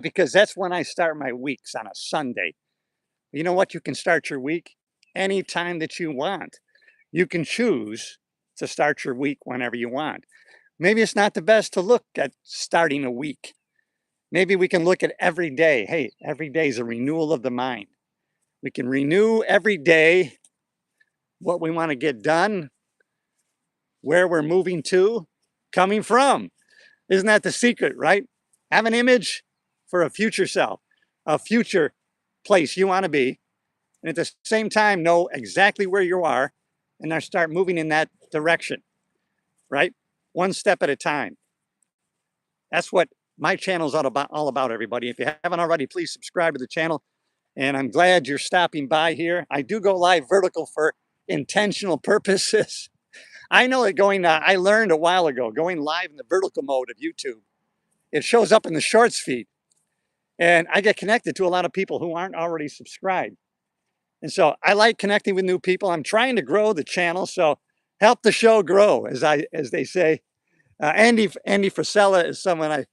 because that's when I start my weeks on a Sunday. You know what? You can start your week anytime that you want. You can choose to start your week whenever you want. Maybe it's not the best to look at starting a week. Maybe we can look at every day. Hey, every day is a renewal of the mind. We can renew every day what we want to get done, where we're moving to, coming from. Isn't that the secret, right? Have an image for a future self, a future place you want to be, and at the same time know exactly where you are and now start moving in that direction, right? One step at a time. That's what my channel is all about, everybody. If you haven't already, please subscribe to the channel. And I'm glad you're stopping by here. I do go live vertical for intentional purposes. I know that I learned a while ago, going live in the vertical mode of YouTube, it shows up in the shorts feed. And I get connected to a lot of people who aren't already subscribed. And so I like connecting with new people. I'm trying to grow the channel. So help the show grow, as they say. Andy Frisella is someone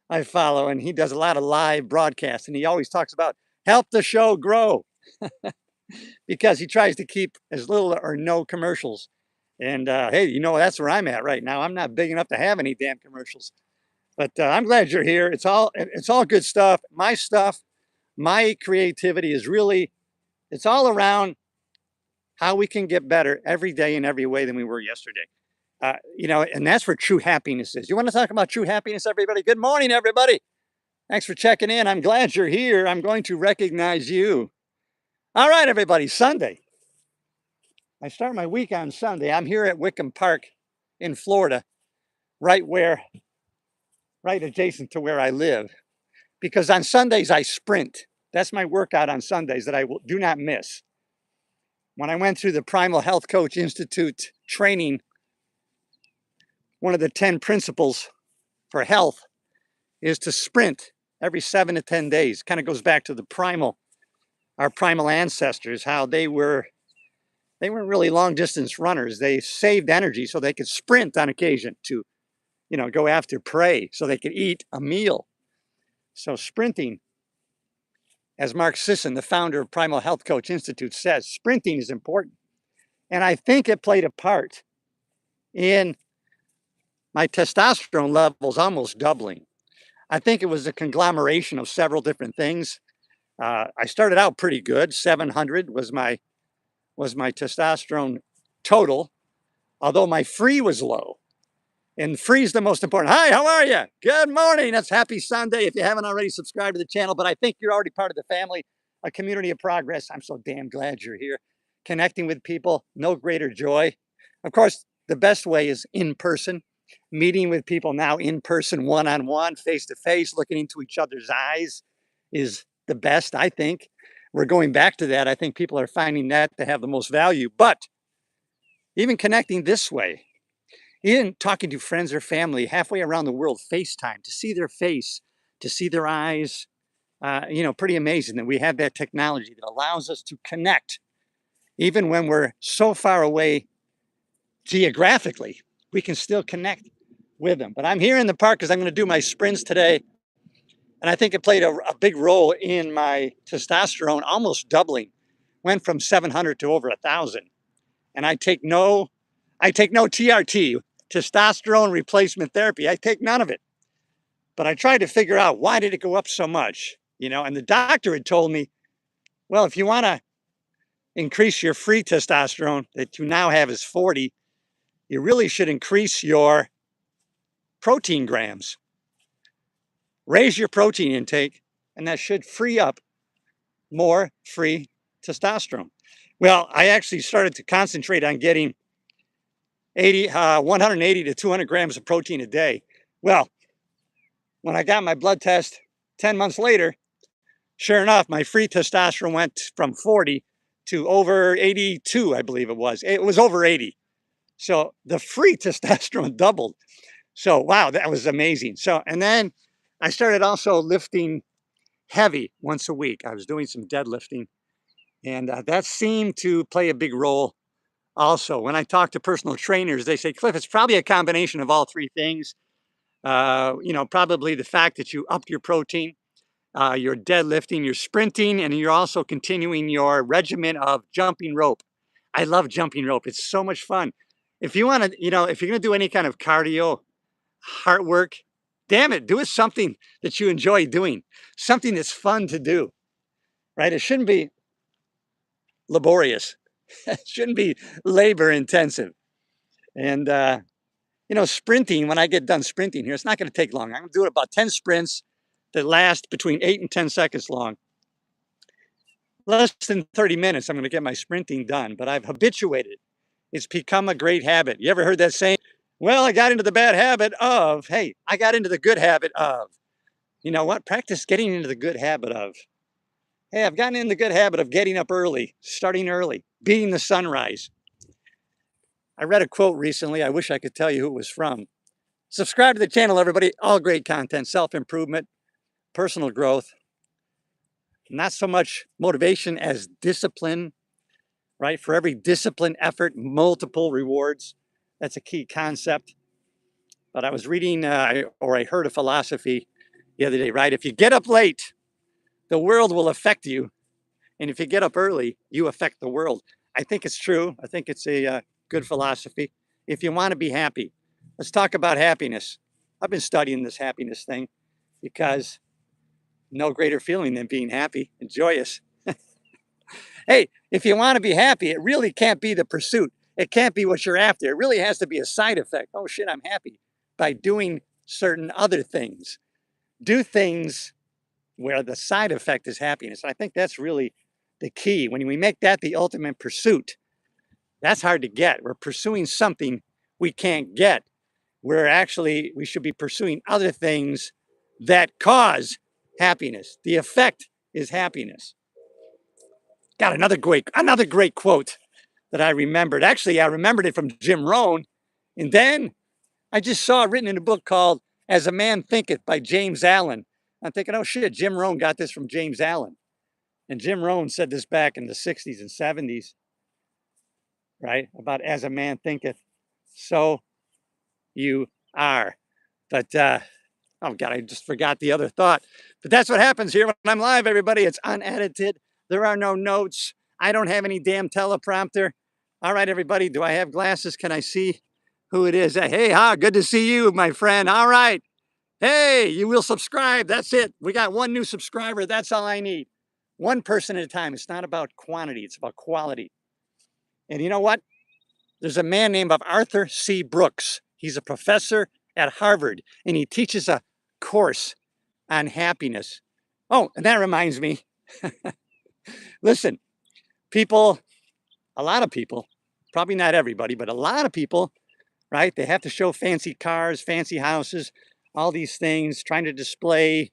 I follow, and he does a lot of live broadcasts. And he always talks about help the show grow because he tries to keep as little or no commercials. And hey, that's where I'm at right now. I'm not big enough to have any damn commercials. But I'm glad you're here. It's all good stuff. My creativity is really, it's all around how we can get better every day in every way than we were yesterday. And that's where true happiness is. You want to talk about true happiness, everybody? Good morning, everybody. Thanks for checking in. I'm glad you're here. I'm going to recognize you. All right, everybody, Sunday. I start my week on Sunday. I'm here at Wickham Park in Florida, right adjacent to where I live. Because on Sundays I sprint. That's my workout on Sundays that I do not miss. When I went through the Primal Health Coach Institute training, one of the 10 principles for health is to sprint every 7 to 10 days. Kind of goes back to our primal ancestors, how they weren't really long distance runners. They saved energy so they could sprint on occasion to, go after prey so they could eat a meal. So sprinting, as Mark Sisson, the founder of Primal Health Coach Institute, says, sprinting is important. And I think it played a part in my testosterone levels almost doubling. I think it was a conglomeration of several different things. I started out pretty good. 700 was my testosterone total, although my free was low. And free is the most important. Hi, how are you? Good morning. That's happy Sunday. If you haven't already subscribed to the channel, but I think you're already part of the family, a community of progress. I'm so damn glad you're here. Connecting with people, no greater joy. Of course, the best way is in person, meeting with people now in person, one-on-one, face-to-face, looking into each other's eyes is the best, I think. We're going back to that. I think people are finding that to have the most value. But even connecting this way, even talking to friends or family halfway around the world, FaceTime, to see their face, to see their eyes, pretty amazing that we have that technology that allows us to connect even when we're so far away geographically. We can still connect with them. But I'm here in the park because I'm going to do my sprints today. And I think it played a big role in my testosterone almost doubling. Went from 700 to over 1,000. And I take no TRT, testosterone replacement therapy. I take none of it. But I tried to figure out, why did it go up so much? And the doctor had told me, well, if you want to increase your free testosterone that you now have is 40, you really should increase your protein grams. Raise your protein intake, and that should free up more free testosterone. Well, I actually started to concentrate on getting 180 to 200 grams of protein a day. Well, when I got my blood test 10 months later, sure enough, my free testosterone went from 40 to over 82, I believe it was. It was over 80. So the free testosterone doubled. So, wow, that was amazing. So, and then I started also lifting heavy once a week. I was doing some deadlifting, and that seemed to play a big role also. When I talk to personal trainers, they say, Cliff, it's probably a combination of all three things. Probably the fact that you upped your protein. you're deadlifting, you're sprinting, and you're also continuing your regimen of jumping rope. I love jumping rope. It's so much fun. If you want to, if you're going to do any kind of cardio, heart work, damn it, do it something that you enjoy doing, something that's fun to do, right? It shouldn't be laborious. It shouldn't be labor intensive. And, sprinting, when I get done sprinting here, it's not going to take long. I'm going to do about 10 sprints that last between 8 and 10 seconds long. Less than 30 minutes, I'm going to get my sprinting done, but I've habituated. It's become a great habit. You ever heard that saying? Well, I got into the bad habit of, hey, I got into the good habit of. You know what? Practice getting into the good habit of. Hey, I've gotten in the good habit of getting up early, starting early, beating the sunrise. I read a quote recently. I wish I could tell you who it was from. Subscribe to the channel, everybody. All great content, self-improvement, personal growth. Not so much motivation as discipline, right? For every discipline effort, multiple rewards. That's a key concept. But I was reading or I heard a philosophy the other day, right? If you get up late, the world will affect you. And if you get up early, you affect the world. I think it's true. I think it's a good philosophy. If you want to be happy, let's talk about happiness. I've been studying this happiness thing because no greater feeling than being happy and joyous. Hey, if you want to be happy, it really can't be the pursuit. It can't be what you're after. It really has to be a side effect. Oh shit, I'm happy by doing certain other things. Do things where the side effect is happiness. I think that's really the key. When we make that the ultimate pursuit, that's hard to get. We're pursuing something we can't get. We should be pursuing other things that cause happiness. The effect is happiness. Got another great quote that I remembered. Actually, I remembered it from Jim Rohn. And then I just saw it written in a book called As a Man Thinketh by James Allen. I'm thinking, oh shit, Jim Rohn got this from James Allen. And Jim Rohn said this back in the 60s and 70s, right? About as a man thinketh, so you are. But, oh God, I just forgot the other thought. But that's what happens here when I'm live, everybody. It's unedited. There are no notes. I don't have any damn teleprompter. All right, everybody, do I have glasses? Can I see who it is? Hey, good to see you, my friend. All right. Hey, you will subscribe. That's it. We got one new subscriber. That's all I need. One person at a time. It's not about quantity. It's about quality. And you know what? There's a man named Arthur C. Brooks. He's a professor at Harvard, and he teaches a course on happiness. Oh, and that reminds me. Listen, a lot of people, probably not everybody, but a lot of people, right? They have to show fancy cars, fancy houses, all these things, trying to display,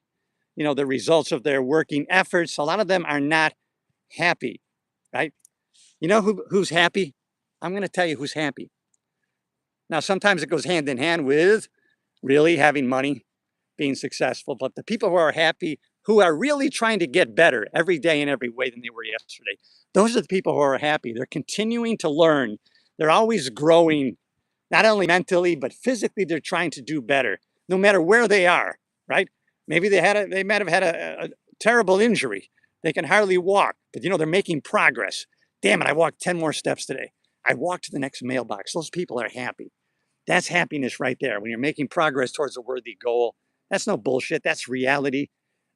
the results of their working efforts. A lot of them are not happy, right? You know who's happy? I'm going to tell you who's happy. Now, sometimes it goes hand in hand with really having money, being successful, but the people who are happy, who are really trying to get better every day in every way than they were yesterday, those are the people who are happy. They're continuing to learn. They're always growing, not only mentally, but physically, they're trying to do better, no matter where they are, right? Maybe they might have had a terrible injury. They can hardly walk, but they're making progress. Damn it, I walked 10 more steps today. I walked to the next mailbox. Those people are happy. That's happiness right there. When you're making progress towards a worthy goal, that's no bullshit. That's reality.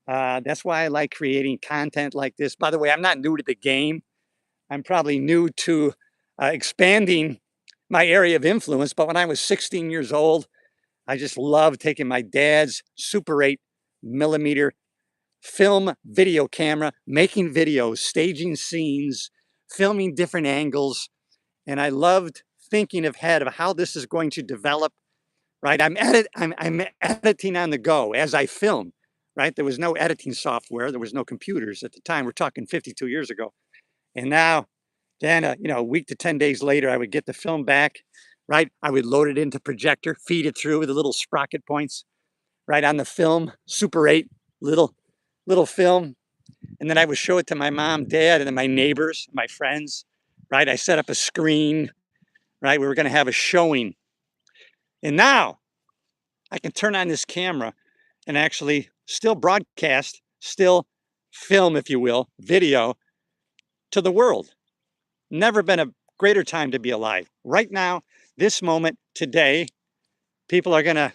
That's why I like creating content like this. By the way, I'm not new to the game. I'm probably new to expanding my area of influence. But when I was 16 years old, I just loved taking my dad's Super 8 millimeter film video camera, making videos, staging scenes, filming different angles. And I loved thinking ahead of how this is going to develop, right? I'm editing on the go as I film, right? There was no editing software. There was no computers at the time. We're talking 52 years ago. And now, then, a week to 10 days later, I would get the film back, right? I would load it into projector, feed it through with the little sprocket points, right on the film, Super 8, little film. And then I would show it to my mom, dad, and then my neighbors, my friends, right? I set up a screen, right? We were going to have a showing. And now I can turn on this camera and actually still broadcast still film, if you will, video to the world. Never been a greater time to be alive. Right now, this moment, today, people are going to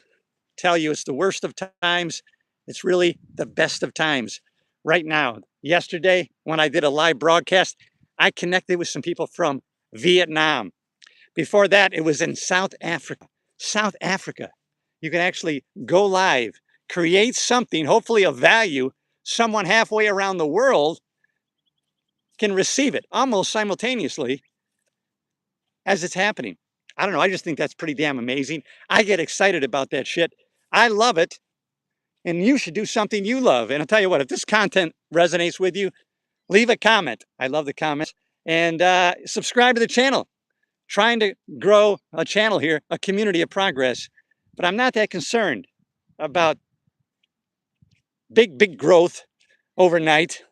tell you it's the worst of times. It's really the best of times right now. Yesterday, when I did a live broadcast, I connected with some people from Vietnam. Before that, it was in South Africa. South Africa. You can actually go live, create something, hopefully of value. Someone halfway around the world can receive it almost simultaneously as it's happening. I don't know. I just think that's pretty damn amazing. I get excited about that shit. I love it. And you should do something you love. And I'll tell you what, if this content resonates with you, leave a comment. I love the comments. And subscribe to the channel. Trying to grow a channel here, a community of progress. But I'm not that concerned about big growth overnight,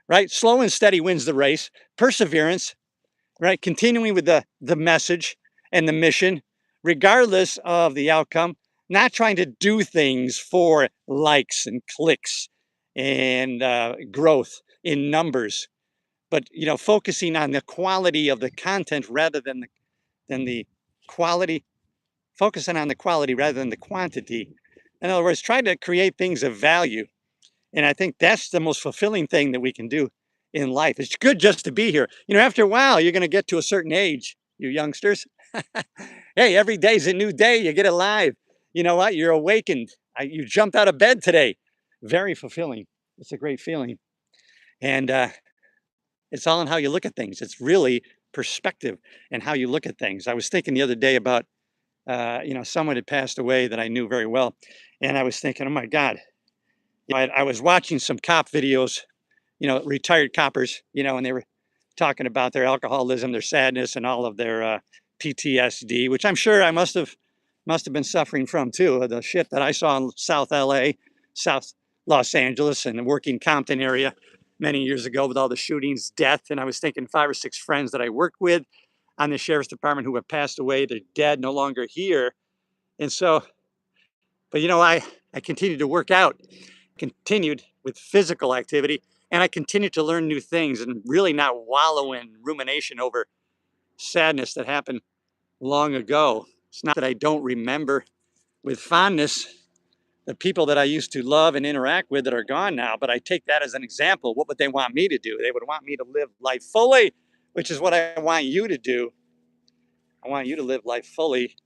right? Slow and steady wins the race. Perseverance, right? Continuing with the message and the mission, regardless of the outcome, not trying to do things for likes and clicks and growth in numbers, but focusing on the quality of the content rather than the quality, focusing on the quality rather than the quantity. In other words, try to create things of value. And I think that's the most fulfilling thing that we can do in life. It's good just to be here. After a while, you're going to get to a certain age, you youngsters. Hey, every day's a new day. You get alive. You know what? You're awakened. You jumped out of bed today. Very fulfilling. It's a great feeling. And it's all in how you look at things. It's really perspective and how you look at things. I was thinking the other day about, someone had passed away that I knew very well. And I was thinking, oh my God, I was watching some cop videos, retired coppers, and they were talking about their alcoholism, their sadness, and all of their PTSD, which I'm sure I must have been suffering from too. The shit that I saw in South LA, South Los Angeles, and the working Compton area many years ago with all the shootings, death. And I was thinking 5 or 6 friends that I worked with on the sheriff's department who have passed away. They're dead, no longer here. And so, but I continued to work out, continued with physical activity, and I continued to learn new things and really not wallow in rumination over sadness that happened long ago. It's not that I don't remember with fondness the people that I used to love and interact with that are gone now, but I take that as an example. What would they want me to do? They would want me to live life fully, which is what I want you to do. I want you to live life fully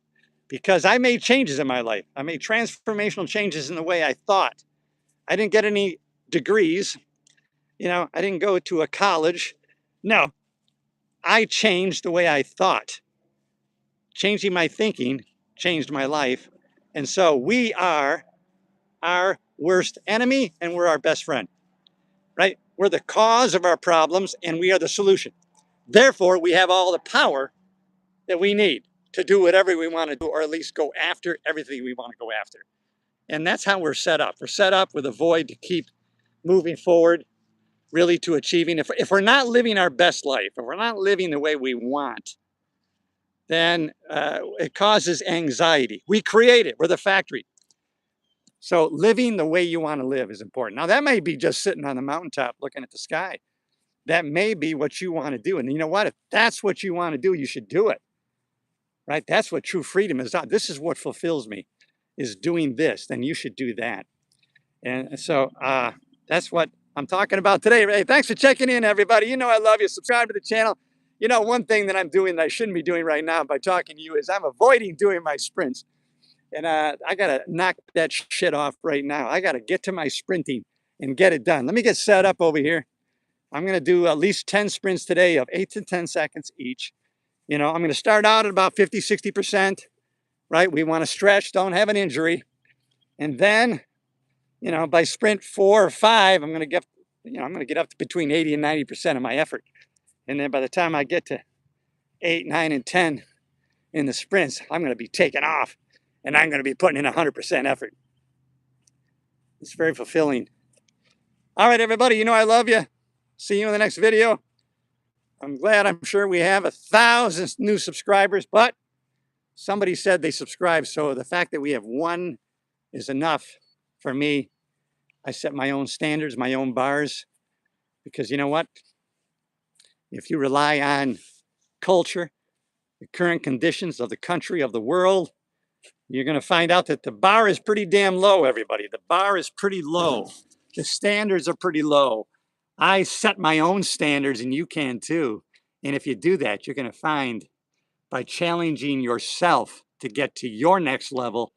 because I made changes in my life. I made transformational changes in the way I thought. I didn't get any degrees. I didn't go to a college. No, I changed the way I thought. Changing my thinking changed my life. And so we are our worst enemy and we're our best friend, right? We're the cause of our problems and we are the solution. Therefore, we have all the power that we need to do whatever we want to do, or at least go after everything we want to go after. And that's how we're set up. We're set up with a void to keep moving forward, really to achieving. If we're not living our best life, if we're not living the way we want, then it causes anxiety. We create it. We're the factory. So living the way you want to live is important. Now, that may be just sitting on the mountaintop looking at the sky. That may be what you want to do. And you know what? If that's what you want to do, you should do it. Right? That's what true freedom is. This is what fulfills me, is doing this. Then you should do that. And so that's what I'm talking about today. Hey, thanks for checking in, everybody. I love you. Subscribe to the channel. One thing that I'm doing that I shouldn't be doing right now by talking to you is I'm avoiding doing my sprints. And I got to knock that shit off right now. I got to get to my sprinting and get it done. Let me get set up over here. I'm going to do at least 10 sprints today of 8 to 10 seconds each. I'm going to start out at about 50, 60%, right? We want to stretch, don't have an injury. And then, by sprint 4 or 5, I'm going to get up to between 80 and 90% of my effort. And then by the time I get to 8, 9, and 10 in the sprints, I'm going to be taking off. And I'm going to be putting in 100% effort. It's very fulfilling. All right, everybody, I love you. See you in the next video. I'm sure we have 1,000 new subscribers, but somebody said they subscribed. So the fact that we have 1 is enough for me. I set my own standards, my own bars, because you know what? If you rely on culture, the current conditions of the country, of the world, you're going to find out that the bar is pretty damn low, everybody. The bar is pretty low. The standards are pretty low. I set my own standards, and you can too. And if you do that, you're going to find by challenging yourself to get to your next level,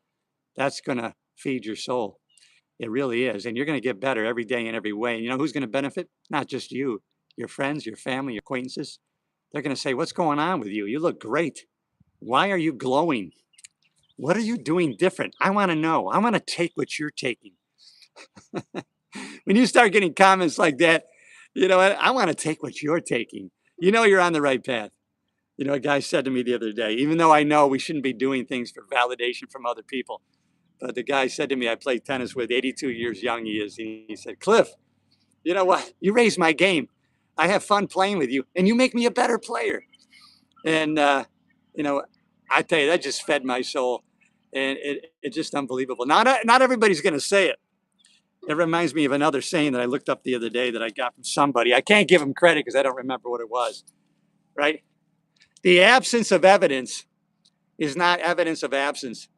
that's going to feed your soul. It really is. And you're going to get better every day in every way. And you know who's going to benefit? Not just you, your friends, your family, your acquaintances. They're going to say, what's going on with you? You look great. Why are you glowing? What are you doing different? I want to know. I want to take what you're taking. When you start getting comments like that, you know what? I want to take what you're taking. You know you're on the right path. You know, a guy said to me the other day, even though I know we shouldn't be doing things for validation from other people, but the guy said to me, I played tennis with, 82 years young he is. He said, Cliff, you know what? You raised my game. I have fun playing with you, and you make me a better player. And, you know, I tell you, that just fed my soul. And it's just unbelievable. Not everybody's going to say it. It reminds me of another saying that I looked up the other day that I got from somebody. I can't give him credit because I don't remember what it was, right? The absence of evidence is not evidence of absence.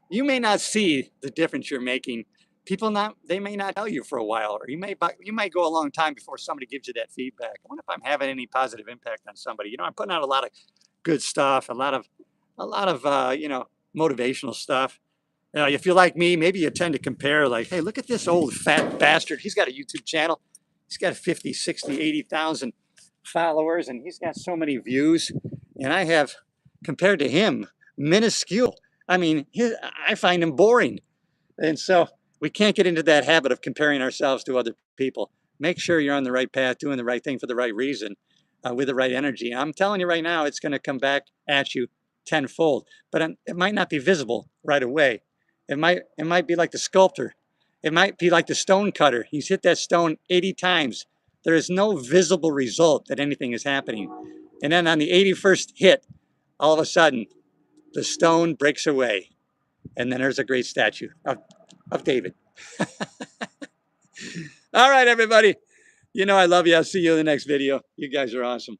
You may not see the difference you're making. They may not tell you for a while, or you might go a long time before somebody gives you that feedback. I wonder if I'm having any positive impact on somebody. You know, I'm putting out a lot of good stuff, a lot of motivational stuff. You know, if you're like me, maybe you tend to compare like, hey, look at this old fat bastard. He's got a YouTube channel. He's got 50, 60, 80,000 followers, and he's got so many views. And I have, compared to him, minuscule. I mean, I find him boring. And so we can't get into that habit of comparing ourselves to other people. Make sure you're on the right path, doing the right thing for the right reason, with the right energy. I'm telling you right now, it's going to come back at you tenfold, but it might not be visible right away. It might be like the sculptor. It might be like the stone cutter. He's hit that stone 80 times. There is no visible result that anything is happening. And then on the 81st hit, all of a sudden, the stone breaks away. And then there's a great statue of David. All right, everybody. You know I love you. I'll see you in the next video. You guys are awesome.